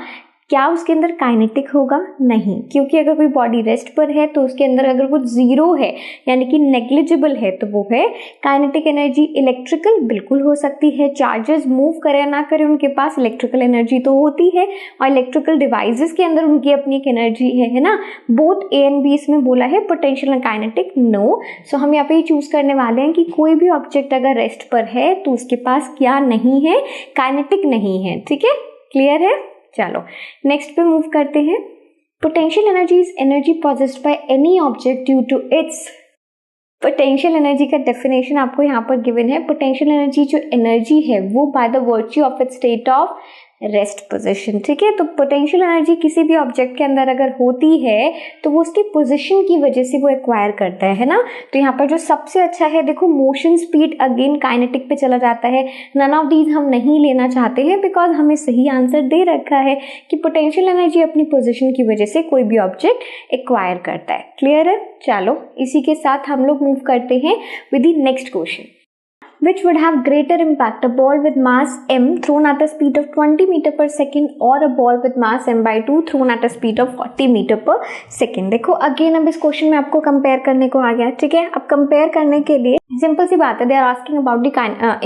क्या उसके अंदर काइनेटिक होगा? नहीं, क्योंकि अगर कोई बॉडी रेस्ट पर है तो उसके अंदर अगर वो जीरो है यानी कि नेग्लिजिबल है तो वो है काइनेटिक एनर्जी। इलेक्ट्रिकल बिल्कुल हो सकती है, चार्जेस मूव करे ना करे उनके पास इलेक्ट्रिकल एनर्जी तो होती है, और इलेक्ट्रिकल डिवाइसेस के अंदर उनकी अपनी एक एनर्जी है ना। बोथ ए एंड बी इसमें बोला है, पोटेंशियल एंड काइनेटिक नो। सो हम यहाँ पे ये चूज करने वाले हैं कि कोई भी ऑब्जेक्ट अगर रेस्ट पर है तो उसके पास क्या नहीं है, काइनेटिक नहीं है, ठीक है, क्लियर है। चलो नेक्स्ट पे मूव करते हैं। Potential energy is energy possessed by any object due to its potential energy का डेफिनेशन आपको यहाँ पर गिवन है। पोटेंशियल एनर्जी जो एनर्जी है वो by the virtue of its state of rest position, ठीक है। तो पोटेंशियल एनर्जी किसी भी ऑब्जेक्ट के अंदर अगर होती है तो वो उसकी पोजीशन की वजह से वो एक्वायर करता है ना। तो यहाँ पर जो सबसे अच्छा है, देखो मोशन स्पीड अगेन काइनेटिक पे चला जाता है। नन ऑफ दीज हम नहीं लेना चाहते हैं बिकॉज हमें सही आंसर दे रखा है कि पोटेंशियल एनर्जी अपनी पोजीशन की वजह से कोई भी ऑब्जेक्ट एक्वायर करता है। क्लियर है? चलो इसी के साथ हम लोग मूव करते हैं with the next question. Which would have greater impact, a ball with mass m thrown at a speed of 20 meter per second or a ball with mass m by 2 thrown at a speed of 40 meter per second। देखो अगेन अब इस क्वेश्चन में आपको कंपेयर करने को आ गया, ठीक है। अब कंपेयर करने के लिए सिंपल सी बात है, they are asking about the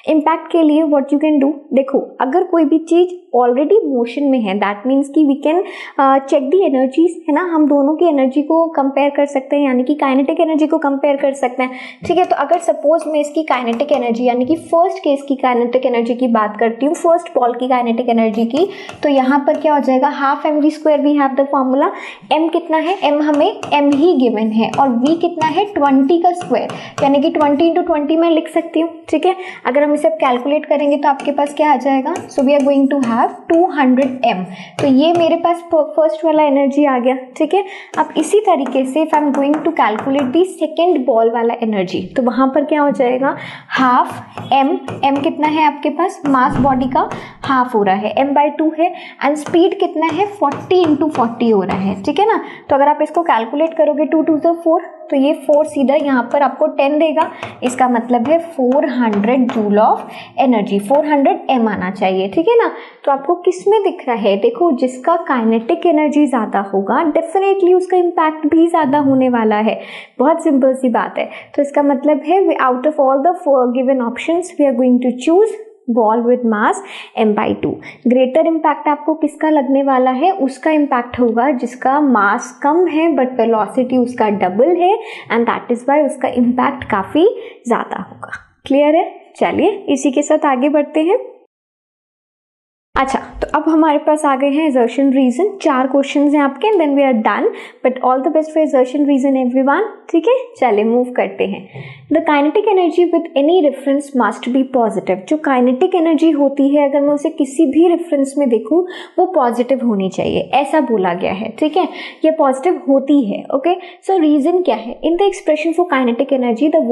impact के लिए व्हाट यू कैन डू। देखो अगर कोई भी चीज ऑलरेडी मोशन में है दैट मीन्स कि we can check the energies, है ना। हम दोनों की एनर्जी को कंपेयर कर सकते हैं, यानी कि काइनेटिक एनर्जी को कंपेयर कर सकते हैं, ठीक है। तो अगर सपोज मैं इसकी काइनेटिक एनर्जी यानी कि फर्स्ट केस की काइनेटिक एनर्जी की बात करती हूँ, फर्स्ट बॉल की काइनेटिक एनर्जी की, तो यहाँ पर क्या हो जाएगा, half M V square, we have the formula. M कितना है, एम हमें एम ही गिवन है, और वी कितना है 20 का स्क्वायर, यानी कि 20 इंटू 20 मैं लिख सकती हूँ, ठीक है। अगर हम इसे कैलकुलेट करेंगे तो आपके पास क्या आ जाएगा, so we are going to have 200 m। तो ये मेरे पास फर्स्ट वाला एनर्जी आ गया, ठीक है। अब इसी तरीके से if I am going to calculate the second ball वाला एनर्जी, तो वहां पर क्या हो जाएगा, हाफ एम कितना है आपके पास, मास बॉडी का हाफ हो रहा है, m by 2 है, एंड स्पीड कितना है 40 इंटू 40 हो रहा है, ठीक है ना। तो अगर आप इसको कैलकुलेट करोगे 2 2 से 4, तो ये 4 सीधा यहाँ पर आपको 10 देगा। इसका मतलब है 400 जूल ऑफ एनर्जी, 400 m आना चाहिए, ठीक है ना। तो आपको किस में दिख रहा है, देखो जिसका काइनेटिक एनर्जी ज़्यादा होगा डेफिनेटली उसका इम्पैक्ट भी ज़्यादा होने वाला है। बहुत सिंपल सी बात है। तो इसका मतलब है out of all the given options we are going to choose ball with mass m by 2। Greater impact आपको किसका लगने वाला है, उसका इम्पैक्ट होगा जिसका मास कम है बट वेलोसिटी उसका डबल है, एंड दैट इज वाई उसका इम्पैक्ट काफ़ी ज़्यादा होगा। क्लियर है? चलिए इसी के साथ आगे बढ़ते हैं। अच्छा, तो अब हमारे पास आ गए हैं assertion रीजन। 4 क्वेश्चंस हैं आपके, and then we are done, but all the best for assertion reason everyone, ठीक है। चलिए मूव करते हैं। The kinetic energy with any reference must be positive. जो काइनेटिक एनर्जी होती है अगर मैं उसे किसी भी रेफरेंस में देखूं वो पॉजिटिव होनी चाहिए, ऐसा बोला गया है, ठीक है। ये पॉजिटिव होती है, ओके। सो रीजन क्या है, in the expression for kinetic energy the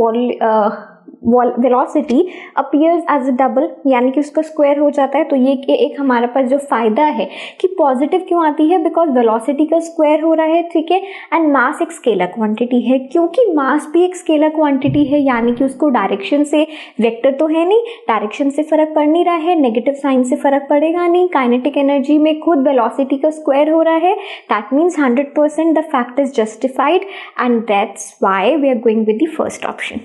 velocity appears as a double, यानी कि उसका स्क्वायर हो जाता है। तो ये एक हमारे पास जो फायदा है कि पॉजिटिव क्यों आती है, बिकॉज वेलोसिटी का स्क्वायर हो रहा है, ठीक है। एंड मास एक स्केलर क्वांटिटी है, क्योंकि मास भी एक स्केलर क्वांटिटी है, यानी कि उसको डायरेक्शन से, वेक्टर तो है नहीं, डायरेक्शन से फर्क पड़ नहीं रहा है, नेगेटिव साइन से फर्क पड़ेगा नहीं। काइनेटिक एनर्जी में खुद वेलोसिटी का स्क्वायर हो रहा है, that means 100% the fact is justified, and that's why we are going with the first option,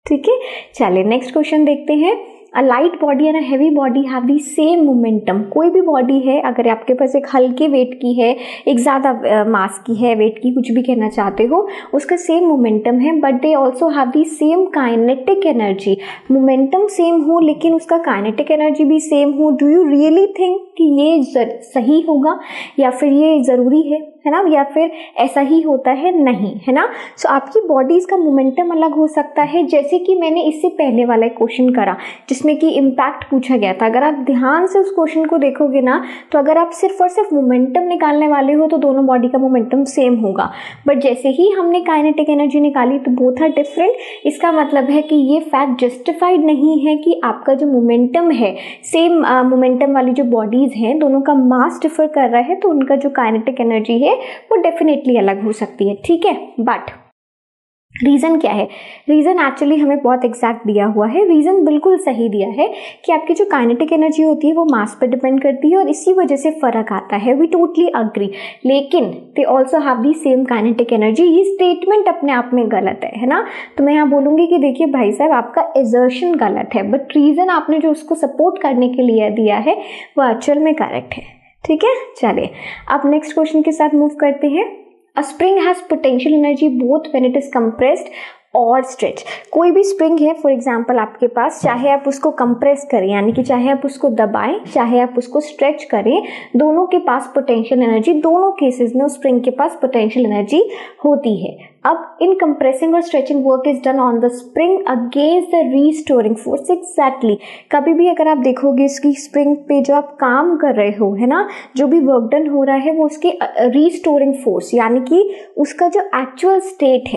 ठीक है। चलिए नेक्स्ट क्वेश्चन देखते हैं। A light body and a heavy body have the same momentum. कोई भी बॉडी है, अगर आपके पास एक हल्के वेट की है, एक ज़्यादा मास की है, वेट की, कुछ भी कहना चाहते हो, उसका सेम मोमेंटम है, but they also have the same kinetic energy. Momentum same हो लेकिन उसका काइनेटिक एनर्जी भी सेम हो, डू यू रियली थिंक कि ये सही होगा या फिर ये ज़रूरी है ना, या फिर ऐसा ही होता है, नहीं, है ना। सो आपकी बॉडीज का मोमेंटम अलग हो सकता है, जैसे कि मैंने इससे पहले वाला क्वेश्चन करा जिसमें कि इम्पैक्ट पूछा गया था। अगर आप ध्यान से उस क्वेश्चन को देखोगे ना, तो अगर आप सिर्फ और सिर्फ मोमेंटम निकालने वाले हो तो दोनों बॉडी का मोमेंटम सेम होगा, बट जैसे ही हमने काइनेटिक एनर्जी निकाली तो बोथ आर डिफरेंट। इसका मतलब है कि ये फैक्ट जस्टिफाइड नहीं है कि आपका जो मोमेंटम है, सेम मोमेंटम वाली जो बॉडीज हैं, दोनों का मास डिफर कर रहा है, तो उनका जो काइनेटिक एनर्जी है वो डेफिनेटली अलग हो सकती है, ठीक है। बट रीज़न क्या है, रीज़न एक्चुअली हमें बहुत एग्जैक्ट दिया हुआ है। रीज़न बिल्कुल सही दिया है कि आपकी जो काइनेटिक एनर्जी होती है वो मास पर डिपेंड करती है और इसी वजह से फ़र्क आता है, वी टोटली अग्री। लेकिन they also have the same kinetic energy. ये स्टेटमेंट अपने आप में गलत है ना। तो मैं यहाँ बोलूँगी कि देखिए भाई साहब, आपका एजर्शन गलत है, बट रीज़न आपने जो उसको सपोर्ट करने के लिए दिया है वो एक्चुअल में करेक्ट है, ठीक है। चलिए अब नेक्स्ट क्वेश्चन के साथ मूव करते हैं। अ spring has potential energy both when it is compressed और स्ट्रेच। कोई भी स्प्रिंग है फॉर एग्जांपल आपके पास, चाहे आप उसको कंप्रेस करें यानी कि चाहे आप उसको दबाएं, चाहे आप उसको स्ट्रेच करें, दोनों के पास पोटेंशियल एनर्जी, दोनों केसेस में उस स्प्रिंग के पास पोटेंशियल एनर्जी होती है। अब इन कंप्रेसिंग और stretching work is done on the spring against the restoring force. Exactly, कभी भी अगर आप देखोगे इसकी स्प्रिंग पे जो आप काम कर रहे हो, है ना, जो भी वर्क डन हो रहा है वो उसकी रीस्टोरिंग फोर्स यानी कि उसका जो एक्चुअल स्टेट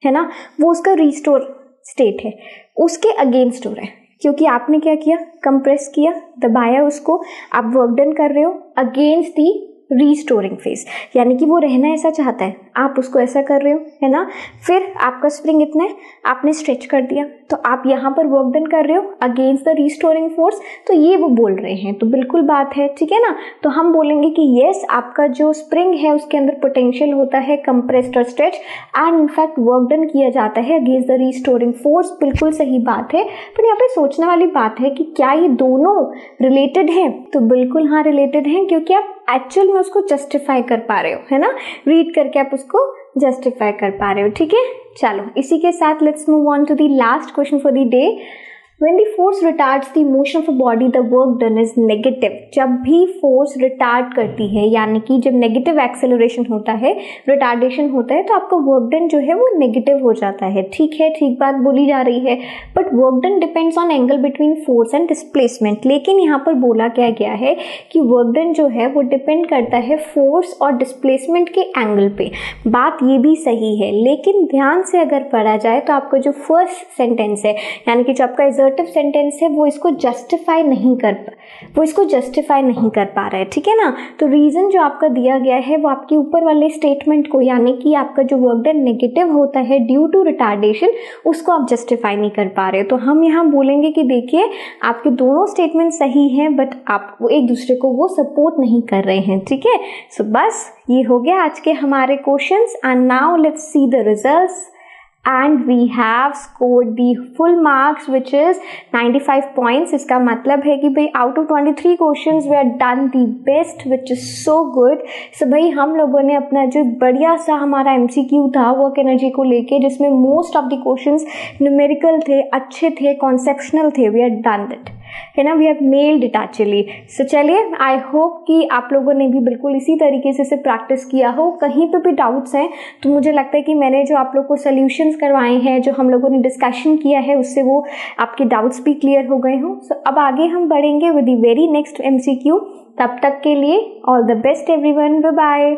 है ना, वो उसका रीस्टोर स्टेट है, उसके अगेंस्ट हो रहा है। क्योंकि आपने क्या किया, कंप्रेस किया, दबाया उसको, आप वर्क डन कर रहे हो अगेंस्ट दी रीस्टोरिंग फेस, यानी कि वो रहना ऐसा चाहता है, आप उसको ऐसा कर रहे हो, है ना। फिर आपका स्प्रिंग इतना है, आपने स्ट्रेच कर दिया, तो आप यहाँ पर वर्क डन कर रहे हो अगेंस्ट द रीस्टोरिंग फोर्स, तो ये वो बोल रहे हैं, तो बिल्कुल बात है, ठीक है ना। तो हम बोलेंगे कि यस, आपका जो स्प्रिंग है उसके अंदर पोटेंशियल होता है कंप्रेस्ड और stretch, and in fact work done किया जाता है अगेंस्ट द रीस्टोरिंग फोर्स। बिल्कुल सही बात है, पर यहाँ पे सोचने वाली बात है कि क्या ये दोनों रिलेटेड हैं, तो बिल्कुल हाँ रिलेटेड हैं, क्योंकि आप एक्चुअल में उसको जस्टिफाई कर पा रहे हो, है ना, रीड करके आप उसको जस्टिफाई कर पा रहे हो, ठीक है। चलो इसी के साथ let's move on to the last question for the day. When the force retards the motion of a body, the work done is negative. जब भी फोर्स रिटार्ड करती है, यानी कि जब नेगेटिव एक्सेलरेशन होता है, रिटार्डेशन होता है, तो आपका वर्क डन जो है वो नेगेटिव हो जाता है। ठीक है, ठीक बात बोली जा रही है, but work done depends on angle between force and displacement. लेकिन यहाँ पर बोला क्या गया है कि वर्क डन जो है वो डिपेंड करता है फोर्स और डिस्प्लेसमेंट के एंगल पे। बात ये भी सही है, लेकिन ध्यान से अगर पढ़ा जाए तो आपका जो फर्स्ट सेंटेंस है, यानी कि जो आपका सेंटेंस है, वो इसको जस्टिफाई नहीं कर पा रहा है, ठीक है ना। तो रीजन जो आपका दिया गया है वो आपके ऊपर वाले स्टेटमेंट को, यानी कि आपका जो वर्क डन नेगेटिव होता है ड्यू टू रिटार्डेशन, उसको आप जस्टिफाई नहीं कर पा रहे हो। तो हम यहाँ बोलेंगे कि देखिए आपके दोनों स्टेटमेंट सही हैं, बट आप एक दूसरे को वो सपोर्ट नहीं कर रहे हैं, ठीक है। सो बस ये हो गया आज के हमारे questions, and now let's see the results. And we have scored the full marks, which is 95 points. इसका मतलब है कि भाई out of 23 questions we have done the best, which is so good. So भाई हम लोगों ने अपना जो बढ़िया सा हमारा MCQ था वर्क एनर्जी को लेके, जिसमें most of the questions numerical थे, अच्छे थे, conceptual थे, we have done that, है ना, we have nailed it actually. So चलिए, आई होप कि आप लोगों ने भी बिल्कुल इसी तरीके से प्रैक्टिस किया हो। कहीं पे भी डाउट्स हैं तो मुझे लगता है कि मैंने जो आप लोग को सोल्यूशंस करवाए हैं, जो हम लोगों ने डिस्कशन किया है, उससे वो आपके डाउट्स भी क्लियर हो गए हों। सो अब आगे हम बढ़ेंगे with the very next MCQ। तब तक के लिए all the best everyone, bye bye.